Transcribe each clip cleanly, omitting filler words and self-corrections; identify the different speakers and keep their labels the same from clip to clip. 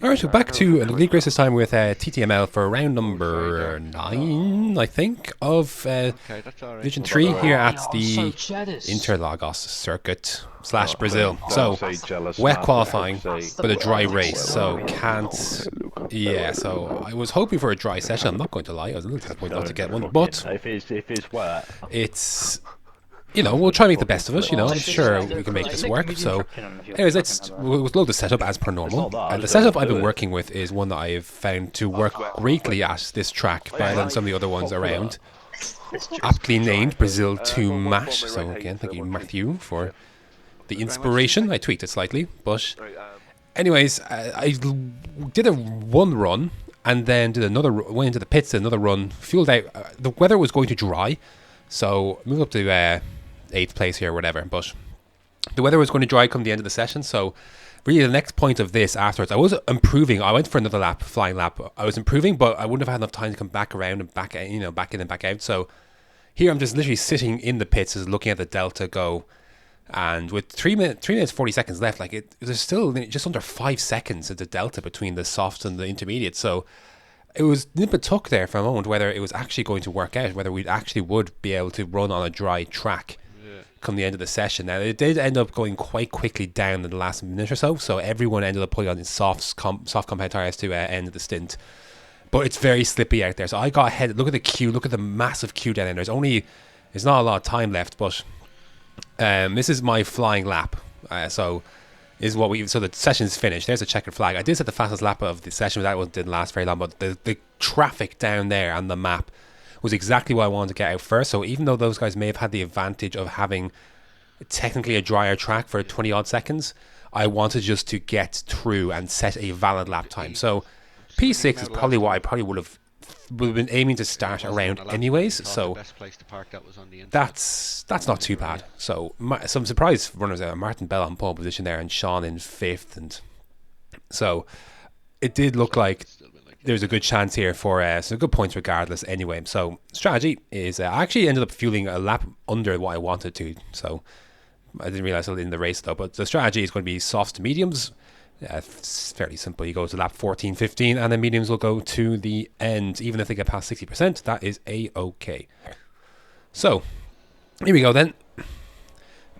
Speaker 1: Alright, so back to the league race this time with TTML for round number 9, I think, of Division 3 here at the Interlagos circuit / Brazil. So, wet qualifying, but a dry race, so can't... Yeah, so I was hoping for a dry session, I'm not going to lie, I was a little disappointed not to get one, but
Speaker 2: if it's wet,
Speaker 1: it's... You know, we'll try to make the best of it, you know, I'm sure we can make this work. So, anyways, we'll load the setup as per normal. The setup I've been working with is one that I've found to work greatly at this track, better than some of the other ones around. Aptly named Brazil 2 Mash, so again, thank you Matthew for the inspiration. I tweaked it slightly, but anyways, I did one run, and then did another, went into the pits, another run, fueled out. The weather was going to dry, so moved up to 8th place here or whatever, but the weather was going to dry come the end of the session, so really the next point of this afterwards, I was improving. I went for another lap, flying lap. I was improving, but I wouldn't have had enough time to come back around and back, you know, back in and back out. So here I'm just literally sitting in the pits, just looking at the delta go, and with 3 minutes 40 seconds left, like there's still just under 5 seconds of the delta between the soft and the intermediate. So it was nip and tuck there for a moment whether it was actually going to work out, whether we actually would be able to run on a dry track come the end of the session. Now, it did end up going quite quickly down in the last minute or so, so everyone ended up putting on soft compound tires to end of the stint. But it's very slippy out there, so I got ahead. Look at the queue, look at the massive queue down there. There's not a lot of time left, but this is my flying lap. So the session's finished. There's a checkered flag. I did set the fastest lap of the session, but that didn't last very long. But the traffic down there on the map was exactly what I wanted to get out first. So even though those guys may have had the advantage of having technically a drier track for 20 odd seconds, I wanted just to get through and set a valid lap time. So P6 is probably what I would have been aiming to start around anyways. So that's not too bad. So some surprise runners there. Martin Bell on pole position there, and Sean in 5th, and so it did look like there's a good chance here for some good points regardless anyway. So strategy is I actually ended up fueling a lap under what I wanted to, so I didn't realize it in the race though. But the strategy is going to be softs to mediums. It's fairly simple. You go to lap 14, 15, and then mediums will go to the end. Even if they get past 60%, that is a-okay. So here we go then.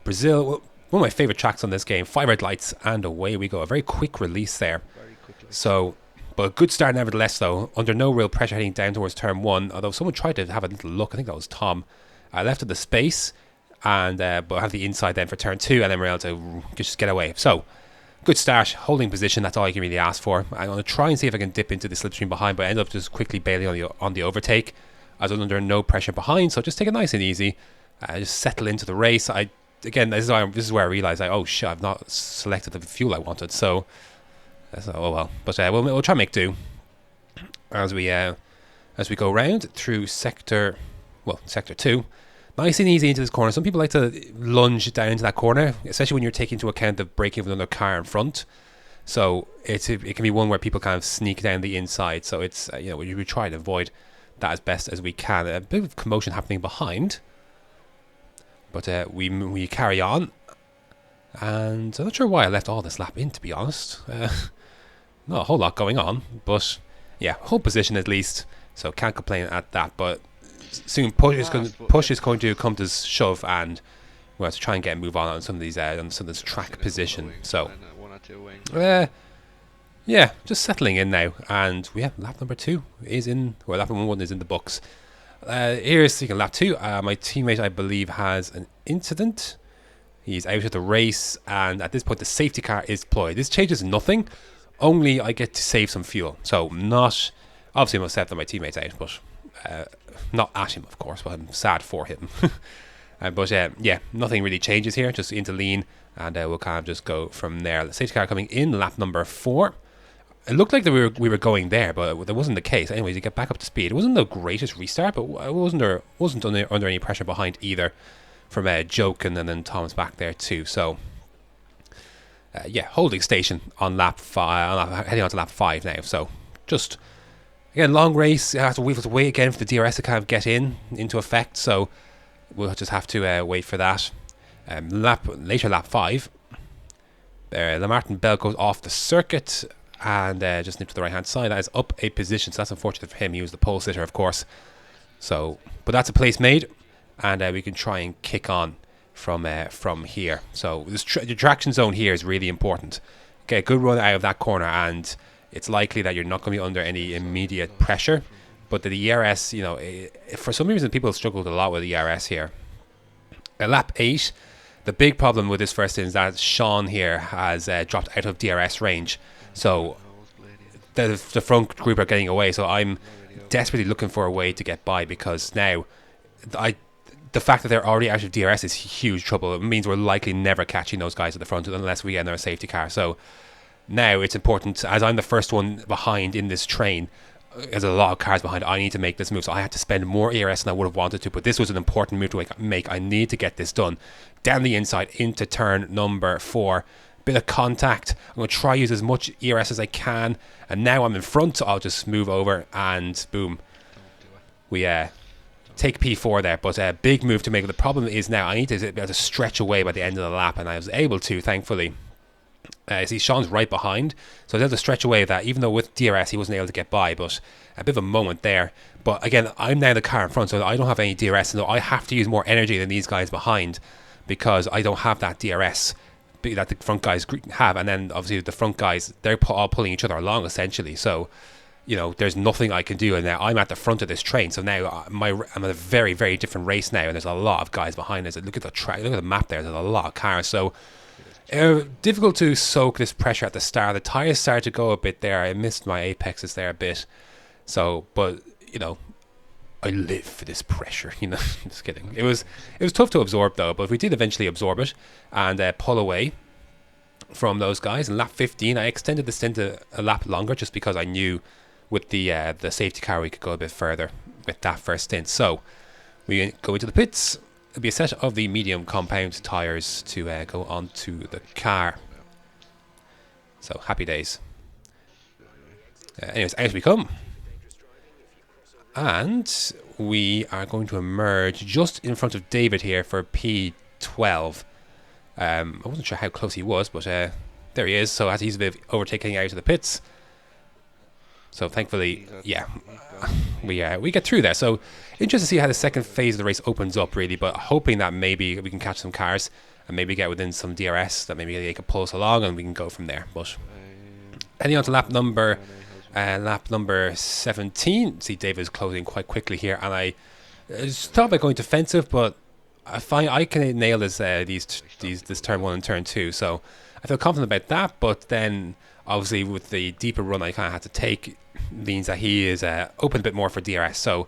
Speaker 1: Brazil, one of my favorite tracks on this game. 5 red lights and away we go. A very quick release there. So, but a good start nevertheless though. Under no real pressure heading down towards turn 1. Although someone tried to have a little look. I think that was Tom. I left at the space, and but I have the inside then for turn 2, and then we're able to just get away. So good start, holding position. That's all I can really ask for. I'm going to try and see if I can dip into the slipstream behind, but I end up just quickly bailing on the overtake. I was under no pressure behind, so just take it nice and easy. Just settle into the race. Again, this is where I realised, oh shit, I've not selected the fuel I wanted. So, oh well. But we'll try and make do as we go round through sector 2. Nice and easy into this corner. Some people like to lunge down into that corner, especially when you're taking into account the braking of another car in front. So it can be one where people kind of sneak down the inside. So it's we try to avoid that as best as we can. A bit of commotion happening behind, but we carry on. And I'm not sure why I left all this lap in, to be honest. Not a whole lot going on, but yeah, whole position at least. So can't complain at that, but soon push is going to come to shove, and we'll have to try and get a move on some of these on some of this track position. So yeah, just settling in now, and lap number 2 is in, or lap number 1 is in the books. Here's speaking lap 2. My teammate, I believe, has an incident. He's out of the race, and at this point the safety car is deployed. This changes nothing, only I get to save some fuel. So not obviously I'm upset that my teammate's out, but not at him, of course, but I'm sad for him. But yeah, nothing really changes here, just into lean, and we'll kind of just go from there. The safety car coming in, lap number 4. It looked like that we were going there, but that wasn't the case. Anyways, you get back up to speed. It wasn't the greatest restart, but I wasn't under any pressure behind either from Joke, and then Tom's back there too. So yeah, holding station on lap 5, heading on to lap 5 now. So just again, long race. I have to wait again for the DRS to kind of get into effect. So we'll just have to wait for that. Lap 5. Martin Bell goes off the circuit, and just nip to the right hand side. That is up a position, so that's unfortunate for him. He was the pole sitter, of course. So, but that's a place made, and we can try and kick on from here. So this the traction zone here is really important. Get a good run out of that corner, and it's likely that you're not going to be under any immediate pressure. But the ERS, you know, for some reason people struggled a lot with the ERS here. At lap 8, the big problem with this first stint is that Sean here has dropped out of DRS range. So the front group are getting away. So I'm desperately looking for a way to get by, because now the fact that they're already out of DRS is huge trouble. It means we're likely never catching those guys at the front unless we get another safety car. So now it's important, as I'm the first one behind in this train, there's a lot of cars behind, I need to make this move. So I had to spend more ERS than I would have wanted to, but this was an important move to make. I need to get this done. Down the inside into turn number 4. Bit of contact. I'm going to try use as much ERS as I can, and now I'm in front, so I'll just move over and boom. We take P4 there, but a big move to make. The problem is now I need to be able to stretch away by the end of the lap, and I was able to, thankfully. See, Sean's right behind, so I was able to stretch away that, even though with DRS he wasn't able to get by, but a bit of a moment there. But again, I'm now the car in front, so I don't have any DRS, so I have to use more energy than these guys behind, because I don't have that DRS that the front guys have. And then obviously the front guys, they're all pulling each other along essentially, so you know, there's nothing I can do, and now I'm at the front of this train. So now I'm at a very, very different race now, and there's a lot of guys behind us. Look at the track, look at the map there. There's a lot of cars, so difficult to soak this pressure at the start. The tires started to go a bit there. I missed my apexes there a bit. So, but you know, I live for this pressure. You know, just kidding. It was tough to absorb though, but we did eventually absorb it and pull away from those guys. In lap 15, I extended the stint a lap longer just because I knew with the safety car we could go a bit further with that first stint. So we go into the pits. It'll be a set of the medium compound tyres to go onto the car. So happy days. Anyways, out we come. And we are going to emerge just in front of David here for P12. I wasn't sure how close he was, but there he is. So as he's a bit overtaking out of the pits. So thankfully, yeah, we get through there. So interesting to see how the second phase of the race opens up, really. But hoping that maybe we can catch some cars and maybe get within some DRS, that maybe they could pull us along and we can go from there. But heading on to lap number 17. See, David's closing quite quickly here, and I just thought about going defensive, but I find I can nail this this turn 1 and turn 2. So I feel confident about that. But then obviously with the deeper run I kind of had to take, means that he is open a bit more for DRS. So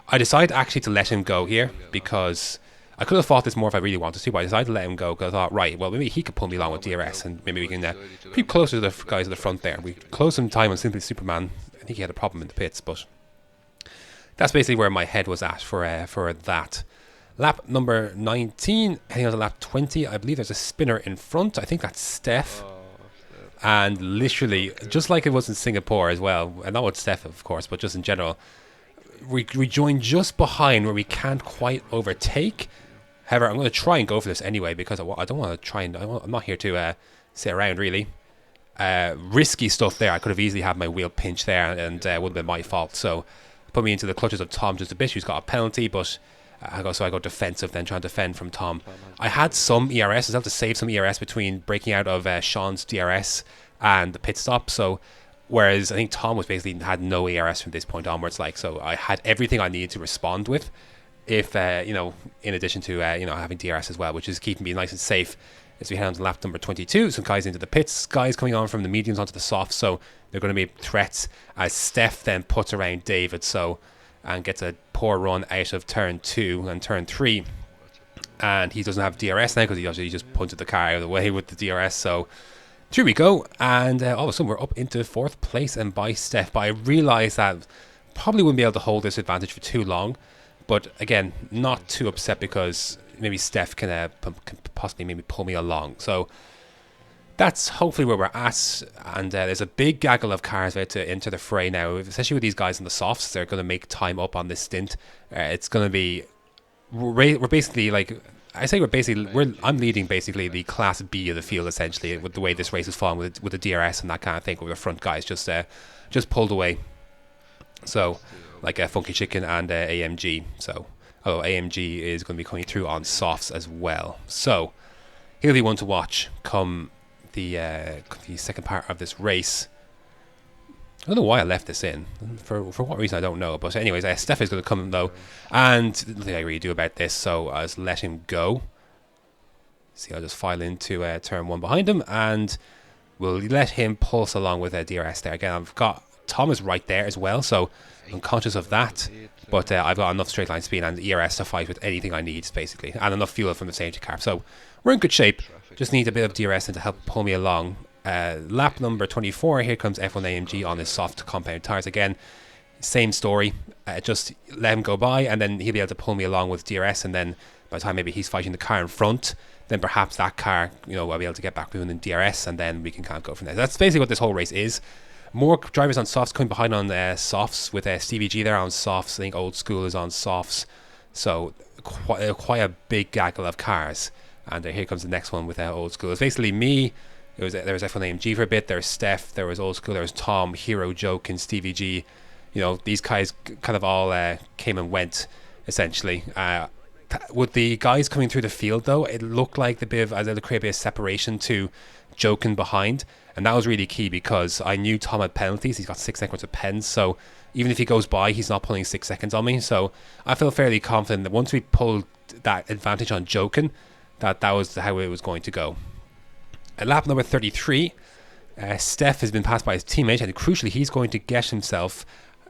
Speaker 1: I decided actually to let him go here, because I could have fought this more if I really wanted to, but I decided to let him go because I thought, right, well, maybe he could pull me along with DRS, and maybe we can creep closer to the guys at the front there. We closed some time on Simply Superman. I think he had a problem in the pits, but that's basically where my head was at for that. Lap number 19, heading on to lap 20. I believe there's a spinner in front. I think that's Steph. And literally, just like it was in Singapore as well, and not with Steph, of course, but just in general, we join just behind where we can't quite overtake. However, I'm going to try and go for this anyway, because I don't want to try and... I'm not here to sit around, really. Risky stuff there. I could have easily had my wheel pinch there, and would have been my fault. So, put me into the clutches of Tom just a bit, who's got a penalty, but... I go defensive, then trying to defend from Tom. I had some ERS. I was able to save some ERS between breaking out of Sean's DRS and the pit stop. So, whereas I think Tom was basically had no ERS from this point onwards. So I had everything I needed to respond with. If in addition to having DRS as well, which is keeping me nice and safe as we head on to lap number 22. Some guys into the pits. Guys coming on from the mediums onto the softs. So they're going to be threats as Steph then puts around David. And gets a poor run out of turn 2 and turn 3, and he doesn't have DRS now because he obviously just punted the car out of the way with the DRS. So through we go, and all of a sudden we're up into 4th place and by Steph. But I realised that probably wouldn't be able to hold this advantage for too long. But again, not too upset, because maybe Steph can possibly maybe pull me along. So that's hopefully where we're at, and there's a big gaggle of cars about to enter the fray now, especially with these guys in the softs. They're going to make time up on this stint. It's going to be... We're basically like I say I'm leading basically the Class B of the field essentially with the way this race is falling with the DRS and that kind of thing, where the front guys just pulled away. So like Funky Chicken and AMG. So AMG is going to be coming through on softs as well. So he'll be one to watch come the second part of this race. I don't know why I left this in. For what reason, I don't know. But anyways, Steph is going to come though. And nothing I really do about this, so I'll just let him go. See, I'll just file into turn 1 behind him. And we'll let him pulse along with DRS there. Again, I've got Thomas right there as well, so I'm conscious of that. But I've got enough straight line speed and ERS to fight with anything I need, basically. And enough fuel from the safety car. So we're in good shape. Just need a bit of DRS in to help pull me along. Lap number 24, here comes F1 AMG on his soft compound tyres again. Same story, just let him go by and then he'll be able to pull me along with DRS, and then by the time maybe he's fighting the car in front, then perhaps that car, I'll be able to get back moving in DRS, and then we can kind of go from there. That's basically what this whole race is. More drivers on softs, coming behind on softs with Stevie G there on softs. I think Old School is on softs, so quite a big gaggle of cars. And here comes the next one with Old School. It's basically me. There was F1 AMG for a bit. There's Steph. There was Old School. There was Tom, Hero, Joke, and Stevie G. These guys kind of all came and went, essentially. With the guys coming through the field, though, it looked like the bit of as a bit of separation to Joking behind, and that was really key because I knew Tom had penalties. He's got 6 seconds of pens, so even if he goes by, he's not pulling 6 seconds on me. So I feel fairly confident that once we pulled that advantage on Joking, that was how it was going to go. At lap number 33, Steph has been passed by his teammate, and crucially, he's going to get himself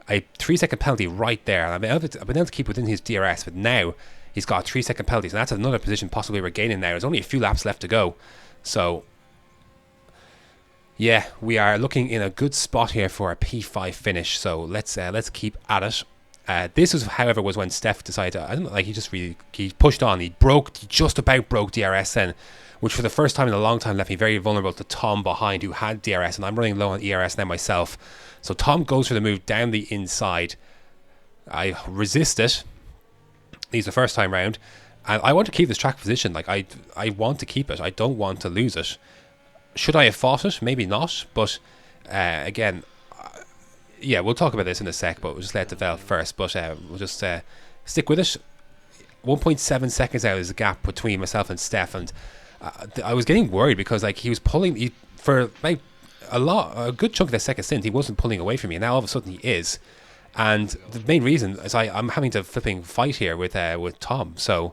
Speaker 1: a 3-second penalty right there. And I've been able to keep within his DRS, but now he's got 3-second penalties, and that's another position possibly we're gaining now. There's only a few laps left to go. So, yeah, we are looking in a good spot here for a P5 finish. So let's keep at it. This was, however, was when Steph decided to, I don't know, like he pushed on. He just about broke DRS then, which for the first time in a long time left me very vulnerable to Tom behind, who had DRS, and I'm running low on ERS now myself. So Tom goes for the move down the inside. I resist it. He's the first time round, and I want to keep this track position. Like I want to keep it. I don't want to lose it. Should I have fought it? Maybe not. But again, yeah, we'll talk about this in a sec. But we'll just let it develop first. But we'll just stick with it. 1.7 seconds out is the gap between myself and Steph, and I was getting worried because like he was pulling for like a good chunk of the second stint. He wasn't pulling away from me, and now all of a sudden he is. And the main reason is I'm having to flipping fight here with Tom. So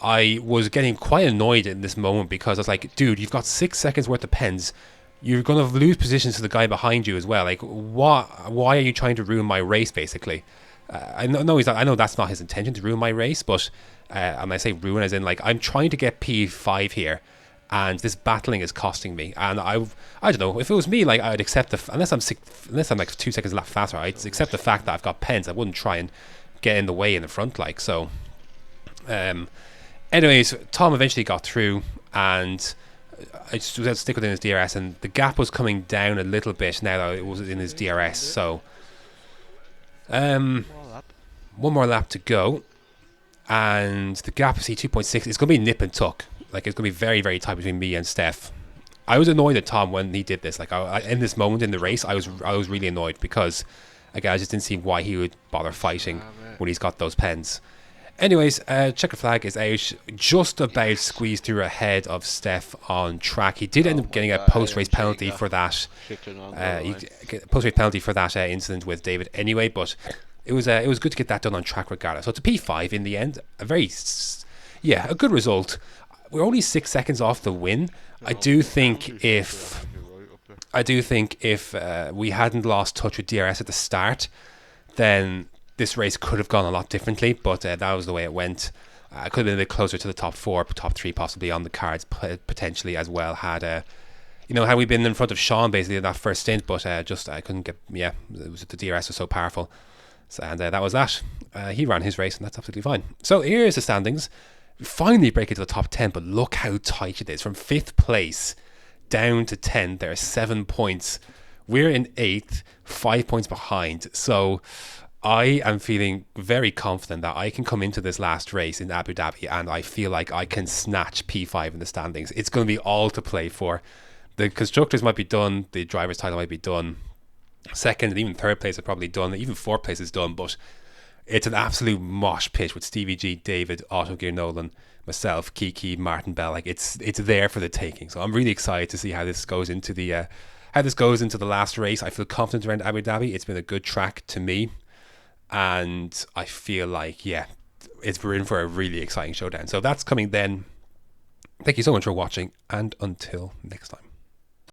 Speaker 1: I was getting quite annoyed in this moment because I was like, dude, you've got 6 seconds worth of pens. You're going to lose positions to the guy behind you as well. Like, why are you trying to ruin my race, basically? I know that's not his intention to ruin my race, but and I say ruin as in like I'm trying to get P5 here, and this battling is costing me. And I don't know, if it was me, like I'd accept unless I'm like 2 seconds lap faster, I'd accept the fact that I've got pens. I wouldn't try and get in the way in the front, like so. Anyways, Tom eventually got through, and I just was able to stick within his DRS, and the gap was coming down a little bit now that it was in his DRS. So, one more lap to go, and the gap is 2.6. It's going to be nip and tuck. Like it's going to be very, very tight between me and Steph. I was annoyed at Tom when he did this. Like in this moment in the race, I was really annoyed because again I just didn't see why he would bother fighting when he's got those pens. Anyways, checker flag is out, just about squeezed through ahead of Steph on track. He did end up getting a post-race penalty for that. Post-race penalty for that incident with David anyway, but it was good to get that done on track regardless. So it's a P5 in the end. A good result. We're only 6 seconds off the win. I do think if we hadn't lost touch with DRS at the start, then this race could have gone a lot differently, but that was the way it went. Could have been a bit closer to the top 4, top 3 possibly on the cards potentially as well. Had we been in front of Sean basically in that first stint, but I couldn't get. Yeah, it was the DRS was so powerful, and that was that. He ran his race, and that's absolutely fine. So here's the standings. We finally break into the top 10, but look how tight it is. From 5th place down to 10, there are 7 points. We're in 8th, 5 points behind. So I am feeling very confident that I can come into this last race in Abu Dhabi and I feel like I can snatch P5 in the standings. It's going to be all to play for. The constructors might be done, the driver's title might be done, second and even third place are probably done, even fourth place is done, but it's an absolute mosh pit with Stevie G, David, Otto Gear Nolan, myself, Kiki, Martin Bell. Like it's there for the taking. So I'm really excited to see how this goes into the last race. I feel confident around Abu Dhabi. It's been a good track to me, and I feel like we're in for a really exciting showdown. So that's coming then. Thank you so much for watching, and until next time.